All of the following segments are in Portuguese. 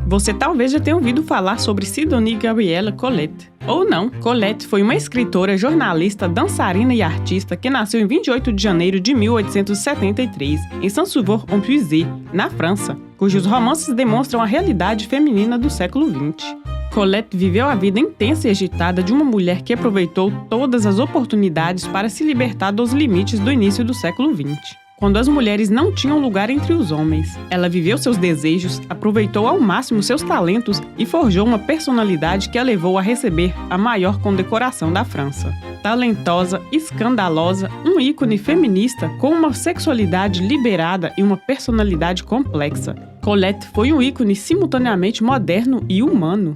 Você talvez já tenha ouvido falar sobre Sidonie Gabrielle Colette. Ou não, Colette foi uma escritora, jornalista, dançarina e artista que nasceu em 28 de janeiro de 1873, em Saint-Sauveur-en-Puisée, na França, cujos romances demonstram a realidade feminina do século XX. Colette viveu a vida intensa e agitada de uma mulher que aproveitou todas as oportunidades para se libertar dos limites do início do século XX. Quando as mulheres não tinham lugar entre os homens, ela viveu seus desejos, aproveitou ao máximo seus talentos e forjou uma personalidade que a levou a receber a maior condecoração da França. Talentosa, escandalosa, um ícone feminista com uma sexualidade liberada e uma personalidade complexa, Colette foi um ícone simultaneamente moderno e humano.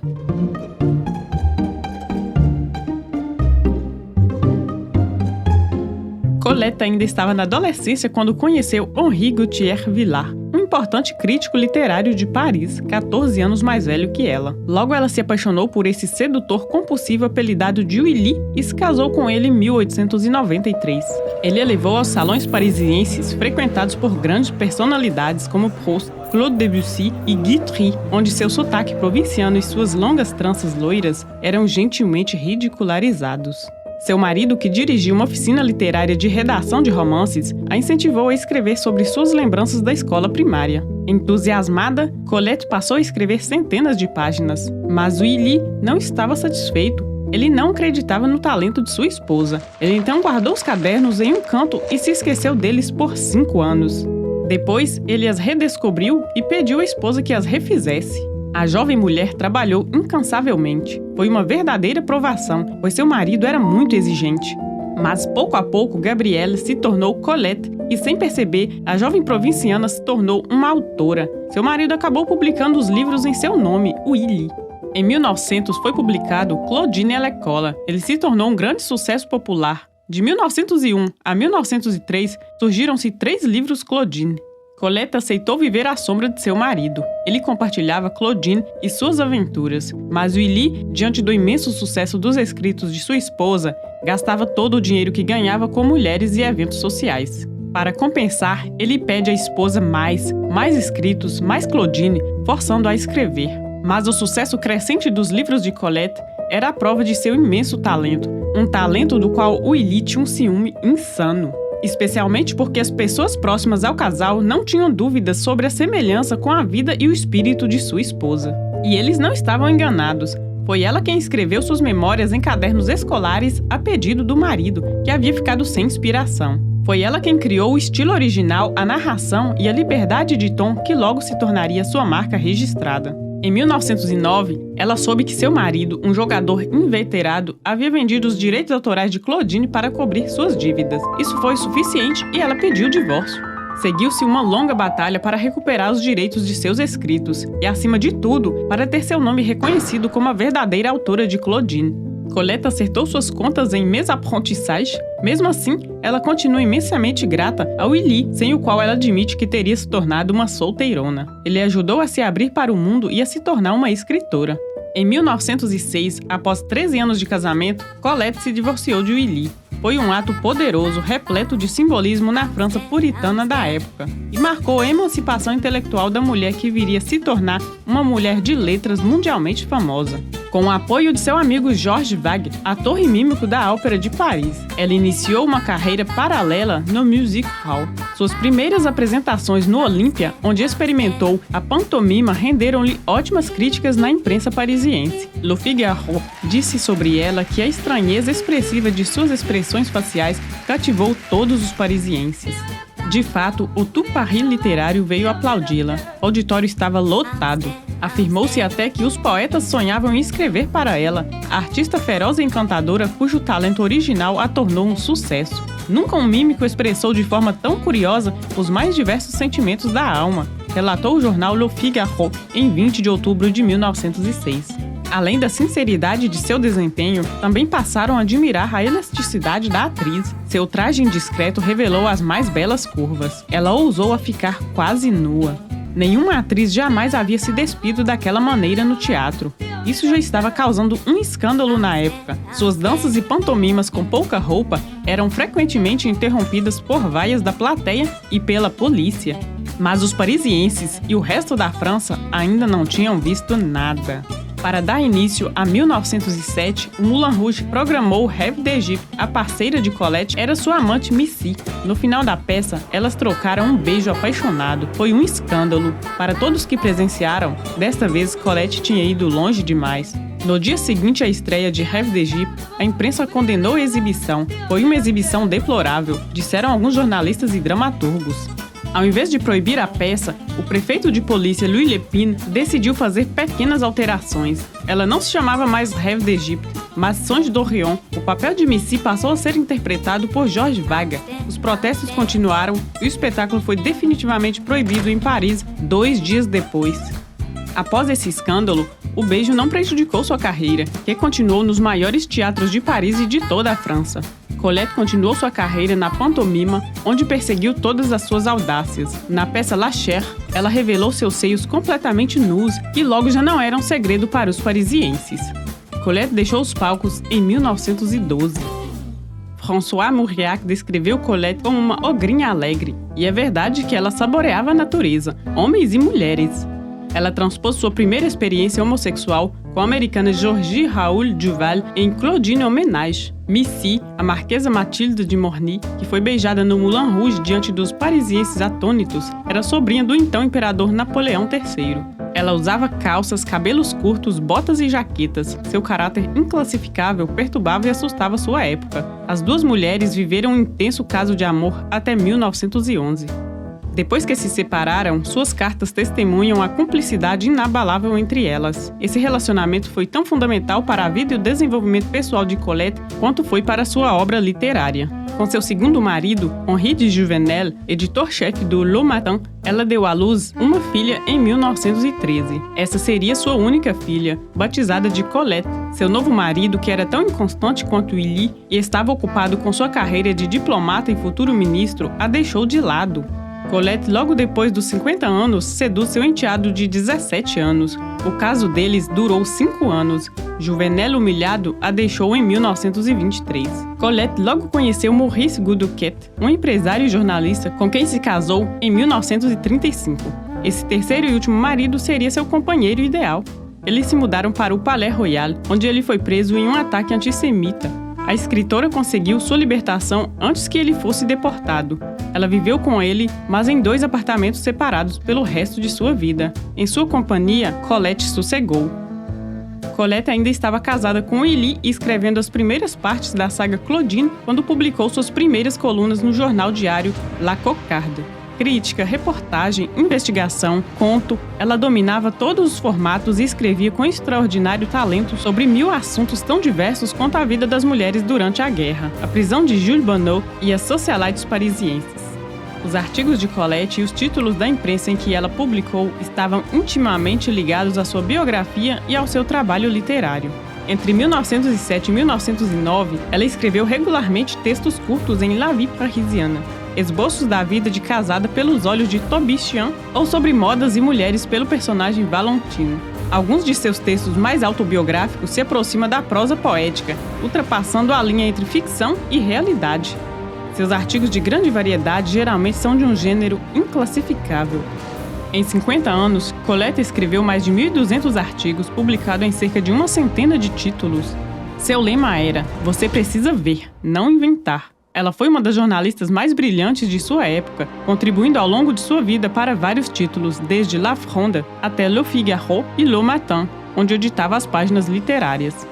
Colette ainda estava na adolescência quando conheceu Henri Gauthier Villars, um importante crítico literário de Paris, 14 anos mais velho que ela. Logo ela se apaixonou por esse sedutor compulsivo apelidado de Willy e se casou com ele em 1893. Ele a levou aos salões parisienses frequentados por grandes personalidades como Proust, Claude Debussy e Guitry, onde seu sotaque provinciano e suas longas tranças loiras eram gentilmente ridicularizados. Seu marido, que dirigia uma oficina literária de redação de romances, a incentivou a escrever sobre suas lembranças da escola primária. Entusiasmada, Colette passou a escrever centenas de páginas, mas Willy não estava satisfeito. Ele não acreditava no talento de sua esposa. Ele então guardou os cadernos em um canto e se esqueceu deles por 5 anos. Depois, ele as redescobriu e pediu à esposa que as refizesse. A jovem mulher trabalhou incansavelmente. Foi uma verdadeira provação, pois seu marido era muito exigente. Mas pouco a pouco, Gabrielle se tornou Colette e, sem perceber, a jovem provinciana se tornou uma autora. Seu marido acabou publicando os livros em seu nome, Willy. Em 1900 foi publicado Claudine à l'école. Ele se tornou um grande sucesso popular. De 1901 a 1903 surgiram-se 3 livros Claudine. Colette aceitou viver à sombra de seu marido. Ele compartilhava Claudine e suas aventuras, mas Willy, diante do imenso sucesso dos escritos de sua esposa, gastava todo o dinheiro que ganhava com mulheres e eventos sociais. Para compensar, ele pede à esposa mais escritos, mais Claudine, forçando-a a escrever. Mas o sucesso crescente dos livros de Colette era a prova de seu imenso talento, um talento do qual Willy tinha um ciúme insano. Especialmente porque as pessoas próximas ao casal não tinham dúvidas sobre a semelhança com a vida e o espírito de sua esposa. E eles não estavam enganados. Foi ela quem escreveu suas memórias em cadernos escolares a pedido do marido, que havia ficado sem inspiração. Foi ela quem criou o estilo original, a narração e a liberdade de tom que logo se tornaria sua marca registrada. Em 1909, ela soube que seu marido, um jogador inveterado, havia vendido os direitos autorais de Claudine para cobrir suas dívidas. Isso foi suficiente e ela pediu o divórcio. Seguiu-se uma longa batalha para recuperar os direitos de seus escritos e, acima de tudo, para ter seu nome reconhecido como a verdadeira autora de Claudine. Colette acertou suas contas em Mes Apprentissages. Mesmo assim, ela continua imensamente grata a Willy, sem o qual ela admite que teria se tornado uma solteirona. Ele ajudou a se abrir para o mundo e a se tornar uma escritora. Em 1906, após 13 anos de casamento, Colette se divorciou de Willy. Foi um ato poderoso, repleto de simbolismo na França puritana da época, e marcou a emancipação intelectual da mulher que viria a se tornar uma mulher de letras mundialmente famosa. Com o apoio de seu amigo Georges Vague, ator e mímico da Ópera de Paris, ela iniciou uma carreira paralela no Music Hall. Suas primeiras apresentações no Olympia, onde experimentou a pantomima, renderam-lhe ótimas críticas na imprensa parisiense. Le Figaro disse sobre ela que a estranheza expressiva de suas expressões faciais cativou todos os parisienses. De fato, o Tout Paris literário veio aplaudi-la. O auditório estava lotado. Afirmou-se até que os poetas sonhavam em escrever para ela, a artista feroz e encantadora cujo talento original a tornou um sucesso. Nunca um mímico expressou de forma tão curiosa os mais diversos sentimentos da alma, relatou o jornal Le Figaro em 20 de outubro de 1906. Além da sinceridade de seu desempenho, também passaram a admirar a elasticidade da atriz. Seu traje indiscreto revelou as mais belas curvas. Ela ousou a ficar quase nua. Nenhuma atriz jamais havia se despido daquela maneira no teatro. Isso já estava causando um escândalo na época. Suas danças e pantomimas com pouca roupa eram frequentemente interrompidas por vaias da plateia e pela polícia. Mas os parisienses e o resto da França ainda não tinham visto nada. Para dar início a 1907, o Moulin Rouge programou Rêve d'Égypte. A parceira de Colette era sua amante Missy. No final da peça, elas trocaram um beijo apaixonado. Foi um escândalo. Para todos que presenciaram, desta vez Colette tinha ido longe demais. No dia seguinte à estreia de Rêve d'Égypte, a imprensa condenou a exibição. Foi uma exibição deplorável, disseram alguns jornalistas e dramaturgos. Ao invés de proibir a peça, o prefeito de polícia Louis Lépine decidiu fazer pequenas alterações. Ela não se chamava mais Rêve d'Égypte, mas Songe d'Orient. O papel de Missy passou a ser interpretado por Georges Vaga. Os protestos continuaram e o espetáculo foi definitivamente proibido em Paris 2 dias depois. Após esse escândalo, o beijo não prejudicou sua carreira, que continuou nos maiores teatros de Paris e de toda a França. Colette continuou sua carreira na pantomima, onde perseguiu todas as suas audácias. Na peça La Chair, ela revelou seus seios completamente nus, que logo já não eram um segredo para os parisienses. Colette deixou os palcos em 1912. François Mauriac descreveu Colette como uma ogrinha alegre, e é verdade que ela saboreava a natureza, homens e mulheres. Ela transpôs sua primeira experiência homossexual com a americana Georgie Raoul Duval em Claudine Homenage. Missy, a marquesa Mathilde de Morny, que foi beijada no Moulin Rouge diante dos parisienses atônitos, era sobrinha do então imperador Napoleão III. Ela usava calças, cabelos curtos, botas e jaquetas. Seu caráter inclassificável perturbava e assustava sua época. As duas mulheres viveram um intenso caso de amor até 1911. Depois que se separaram, suas cartas testemunham a cumplicidade inabalável entre elas. Esse relacionamento foi tão fundamental para a vida e o desenvolvimento pessoal de Colette quanto foi para sua obra literária. Com seu segundo marido, Henri de Jouvenel, editor-chefe do Le Matin, ela deu à luz uma filha em 1913. Essa seria sua única filha, batizada de Colette. Seu novo marido, que era tão inconstante quanto Willy e estava ocupado com sua carreira de diplomata e futuro ministro, a deixou de lado. Colette, logo depois dos 50 anos, seduz seu enteado de 17 anos. O caso deles durou 5 anos. Jouvenel, humilhado, a deixou em 1923. Colette logo conheceu Maurice Gouduquet, um empresário e jornalista com quem se casou em 1935. Esse terceiro e último marido seria seu companheiro ideal. Eles se mudaram para o Palais Royal, onde ele foi preso em um ataque antissemita. A escritora conseguiu sua libertação antes que ele fosse deportado. Ela viveu com ele, mas em 2 apartamentos separados pelo resto de sua vida. Em sua companhia, Colette sossegou. Colette ainda estava casada com Willy e escrevendo as primeiras partes da saga Claudine quando publicou suas primeiras colunas no jornal diário La Cocarde. Crítica, reportagem, investigação, conto, ela dominava todos os formatos e escrevia com extraordinário talento sobre 1000 assuntos tão diversos quanto a vida das mulheres durante a guerra, a prisão de Jules Bonnot e as socialites parisienses. Os artigos de Colette e os títulos da imprensa em que ela publicou estavam intimamente ligados à sua biografia e ao seu trabalho literário. Entre 1907 e 1909, ela escreveu regularmente textos curtos em La Vie Parisienne, esboços da vida de casada pelos olhos de Taubichian ou sobre modas e mulheres pelo personagem Valentine. Alguns de seus textos mais autobiográficos se aproximam da prosa poética, ultrapassando a linha entre ficção e realidade. Seus artigos de grande variedade geralmente são de um gênero inclassificável. Em 50 anos, Colette escreveu mais de 1.200 artigos, publicados em cerca de 100 de títulos. Seu lema era: "Você precisa ver, não inventar". Ela foi uma das jornalistas mais brilhantes de sua época, contribuindo ao longo de sua vida para vários títulos, desde La Fronde até Le Figaro e Le Matin, onde editava as páginas literárias.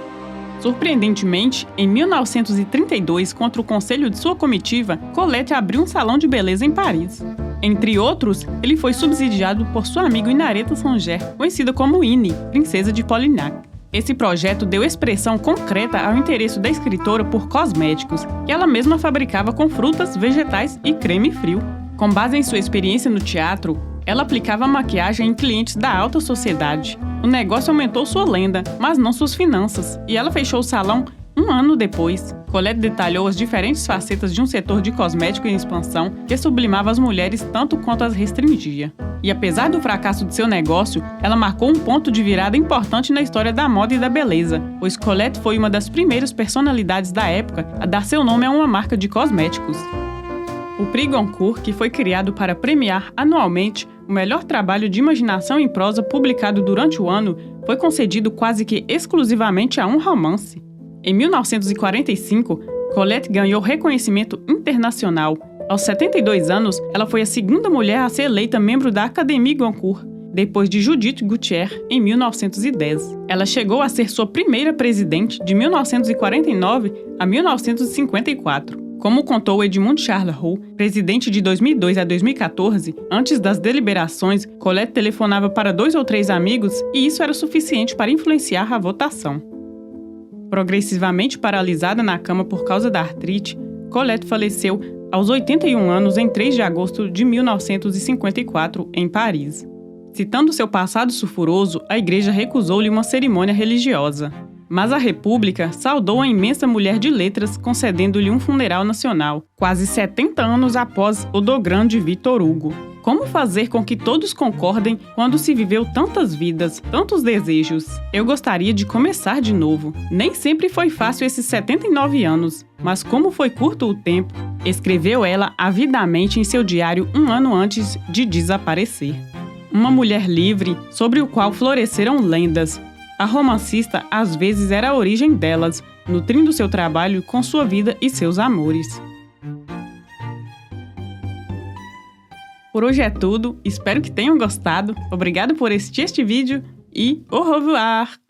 Surpreendentemente, em 1932, contra o conselho de sua comitiva, Colette abriu um salão de beleza em Paris. Entre outros, ele foi subsidiado por sua amiga Inareta Sanger, conhecida como Ine, princesa de Polignac. Esse projeto deu expressão concreta ao interesse da escritora por cosméticos, que ela mesma fabricava com frutas, vegetais e creme frio. Com base em sua experiência no teatro, ela aplicava maquiagem em clientes da alta sociedade. O negócio aumentou sua lenda, mas não suas finanças, e ela fechou o salão 1 ano depois. Colette detalhou as diferentes facetas de um setor de cosmético em expansão que sublimava as mulheres tanto quanto as restringia. E apesar do fracasso de seu negócio, ela marcou um ponto de virada importante na história da moda e da beleza, pois Colette foi uma das primeiras personalidades da época a dar seu nome a uma marca de cosméticos. O Prix Goncourt, que foi criado para premiar anualmente o melhor trabalho de imaginação em prosa publicado durante o ano, foi concedido quase que exclusivamente a um romance. Em 1945, Colette ganhou reconhecimento internacional. Aos 72 anos, ela foi a segunda mulher a ser eleita membro da Académie Goncourt, depois de Judith Gautier, em 1910. Ela chegou a ser sua primeira presidente de 1949 a 1954. Como contou Edmund Charles Roux, presidente de 2002 a 2014, antes das deliberações, Colette telefonava para 2 ou 3 amigos e isso era suficiente para influenciar a votação. Progressivamente paralisada na cama por causa da artrite, Colette faleceu aos 81 anos em 3 de agosto de 1954, em Paris. Citando seu passado sulfuroso, a igreja recusou-lhe uma cerimônia religiosa. Mas a República saudou a imensa mulher de letras, concedendo-lhe um funeral nacional, quase 70 anos após o do grande Victor Hugo. Como fazer com que todos concordem quando se viveu tantas vidas, tantos desejos? Eu gostaria de começar de novo. Nem sempre foi fácil esses 79 anos, mas como foi curto o tempo, escreveu ela avidamente em seu diário um ano antes de desaparecer. Uma mulher livre, sobre o qual floresceram lendas. A romancista às vezes era a origem delas, nutrindo seu trabalho com sua vida e seus amores. Por hoje é tudo, espero que tenham gostado. Obrigado por assistir este vídeo e au revoir!